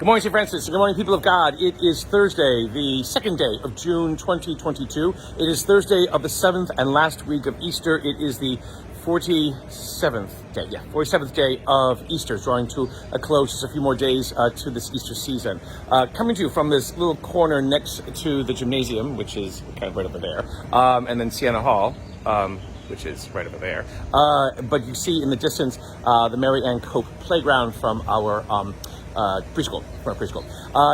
Good morning, St. Francis. Good morning, people of God. It is Thursday, the second day of June 2022. It is Thursday of the 7th and last week of Easter. It is the 47th day of Easter, drawing to a close, just a few more days to this Easter season. Coming to you from this little corner next to the gymnasium, which is kind of right over there, and then Siena Hall, which is right over there. But you see in the distance the Mary Ann Cope playground from our preschool.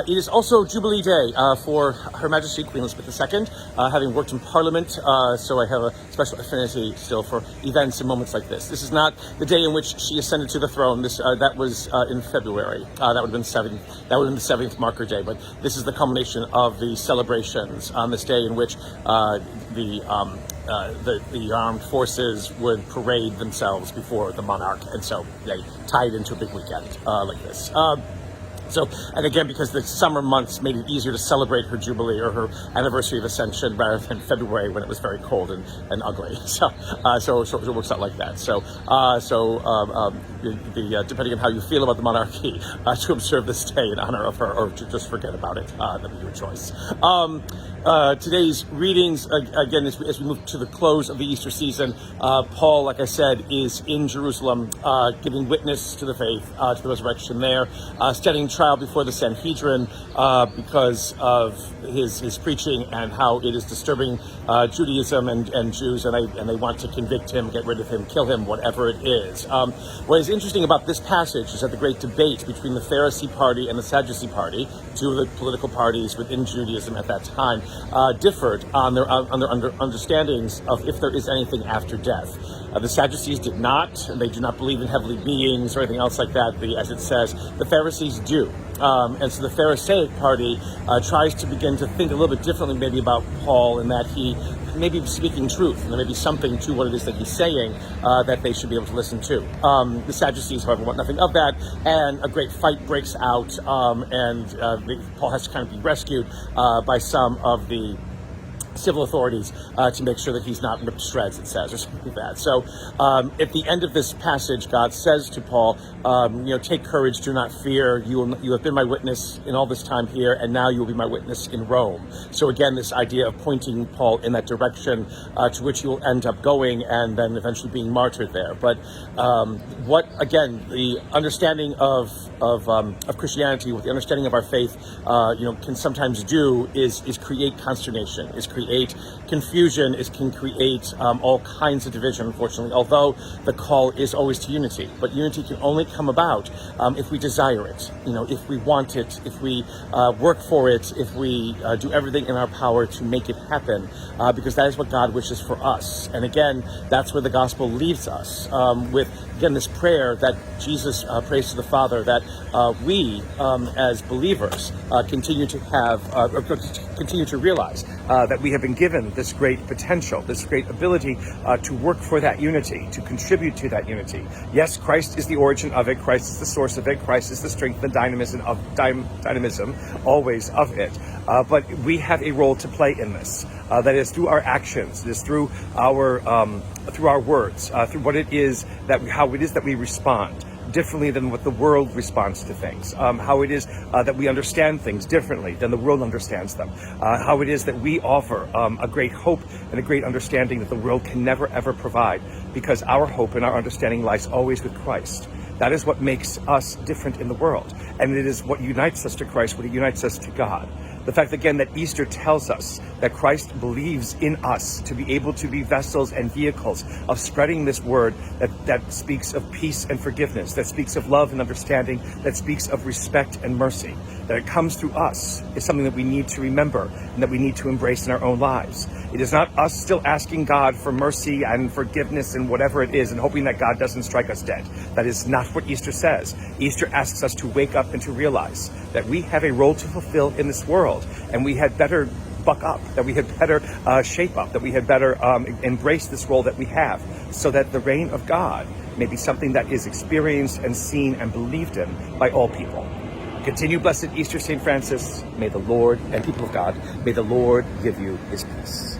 It is also Jubilee Day for Her Majesty Queen Elizabeth II. Having worked in Parliament, so I have a special affinity still for events and moments like this. This is not the day in which she ascended to the throne. That was in February. That would have been the 7th marker day. But this is the culmination of the celebrations on this day in which the armed forces would parade themselves before the monarch, and so they tied into a big weekend like this. And again, because the summer months made it easier to celebrate her jubilee or her anniversary of ascension rather than February when it was very cold and ugly. So it works out like that. Depending on how you feel about the monarchy, to observe this day in honor of her or to just forget about it, that'll be your choice. Today's readings, again, as we move to the close of the Easter season, Paul, like I said, is in Jerusalem, giving witness to the faith, to the resurrection there, standing trial before the Sanhedrin because of his preaching and how it is disturbing Judaism and Jews, and they want to convict him, get rid of him, kill him, whatever it is. What is interesting about this passage is that the great debate between the Pharisee party and the Sadducee party, two of the political parties within Judaism at that time, differed on their understandings of if there is anything after death. The Sadducees did not, and they do not believe in heavenly beings or anything else like that, as it says. The Pharisees do. And so the Pharisaic party tries to begin to think a little bit differently maybe about Paul, in that he may be speaking truth, and there may be something to what it is that he's saying that they should be able to listen to. The Sadducees, however, want nothing of that, and a great fight breaks out, and Paul has to kind of be rescued by some of the civil authorities to make sure that he's not ripped to shreds, it says, or something like that. So at the end of this passage, God says to Paul, take courage, do not fear. You have been my witness in all this time here, and now you will be my witness in Rome. So again, this idea of pointing Paul in that direction to which he will end up going and then eventually being martyred there. But the understanding of Christianity, what the understanding of our faith, can sometimes do is create consternation, is create confusion, can create all kinds of division, unfortunately, although the call is always to unity. But unity can only come about if we desire it, if we want it, if we work for it, if we do everything in our power to make it happen, because that is what God wishes for us. And again, that's where the gospel leaves us, with, again, this prayer that Jesus prays to the Father, that we, as believers, continue to realize that we have been given this great potential, this great ability to work for that unity, to contribute to that unity. Yes, Christ is the origin of it. Christ is the source of it. Christ is the strength and dynamism always of it. But we have a role to play in this. That is through our actions. It is through our words, through how it is that we respond differently than what the world responds to things, how it is that we understand things differently than the world understands them, how it is that we offer a great hope and a great understanding that the world can never ever provide, because our hope and our understanding lies always with Christ. That is what makes us different in the world, and it is what unites us to Christ, what it unites us to God. The fact, again, that Easter tells us that Christ believes in us to be able to be vessels and vehicles of spreading this word that speaks of peace and forgiveness, that speaks of love and understanding, that speaks of respect and mercy, that it comes through us, is something that we need to remember and that we need to embrace in our own lives. It is not us still asking God for mercy and forgiveness and whatever it is and hoping that God doesn't strike us dead. That is not what Easter says. Easter asks us to wake up and to realize that we have a role to fulfill in this world, and we had better buck up, that we had better shape up, that we had better embrace this role that we have, so that the reign of God may be something that is experienced and seen and believed in by all people. Continue blessed Easter, St. Francis. May the Lord, and people of God, may the Lord give you his peace.